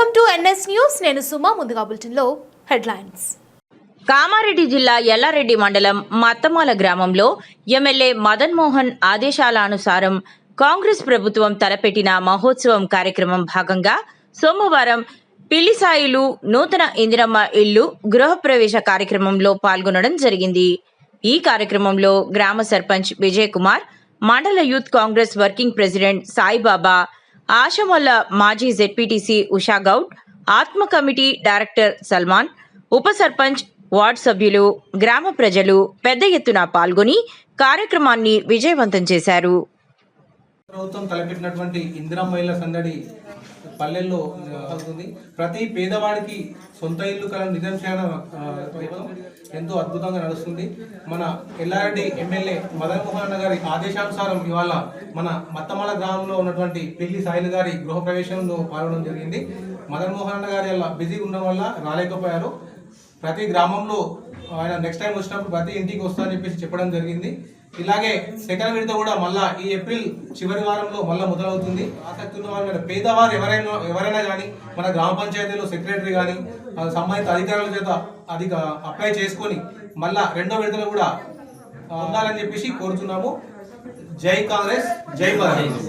Welcome to NS news. నేను సుమా. ముందుగా బులెటిన్లో హెడ్లైన్స్. కామారెడ్డి జిల్లా ఎల్లారెడ్డి మండలం మత్తమాల గ్రామంలో ఎమ్మెల్యే మదన్ మోహన్ ఆదేశాల అనుసారం కాంగ్రెస్ ప్రభుత్వం తలపెట్టిన మహోత్సవం కార్యక్రమం భాగంగా సోమవారం పిల్లిసాయిలు నూతన ఇందిరమ్మ ఇల్లు గృహప్రవేశ కార్యక్రమంలో పాల్గొనడం జరిగింది. ఈ కార్యక్రమంలో గ్రామ సర్పంచ్ విజయ్ కుమార్, మండల youth Congress working president Saibaba, ఆశమల్ల మాజీ జెడ్పీటీసీ ఉషా గౌడ్, ఆత్మ కమిటీ డైరెక్టర్ సల్మాన్, ఉప సర్పంచ్, వార్డు సభ్యులు, గ్రామ ప్రజలు పెద్ద ఎత్తున పాల్గొని కార్యక్రమాన్ని విజయవంతం చేశారు. ప్రభుత్వం తలపెట్టినటువంటి ఇందిరమ్మ ఇళ్ల సందడి పల్లెల్లో అవుతుంది. ప్రతి పేదవాడికి సొంత ఇల్లు కల నిజంశాన ఎంతో అద్భుతంగా నడుస్తుంది. మన ఎల్లారెడ్డి ఎమ్మెల్యే మదన్ మోహన్ గారి ఆదేశానుసారం ఇవాళ మన మత్తమాల గ్రామంలో ఉన్నటువంటి పెళ్లి సాయిలు గారి గృహప్రవేశంలో పాల్గొనడం జరిగింది. మదన్ మోహన్ గారి అలా బిజీగా ఉండడం వల్ల రాలేకపోయారు. ప్రతి గ్రామంలో ఆయన నెక్స్ట్ టైం వచ్చినప్పుడు ప్రతి ఇంటికి వస్తారని చెప్పేసి చెప్పడం జరిగింది. ఇలాగే సెకండ్ విడత కూడా మళ్ళా ఈ ఏప్రిల్ చివరి వారంలో మళ్ళీ మొదలవుతుంది. ఆసక్తి ఉన్న వాళ్ళు పేదవారు ఎవరైనా కానీ మన గ్రామ పంచాయతీలో సెక్రటరీ కానీ సంబంధిత అధికారుల చేత అప్లై చేసుకొని మళ్ళా రెండో విడతలు కూడా ఉండాలని చెప్పేసి కోరుతున్నాము. జై కాంగ్రెస్, జై భారత్.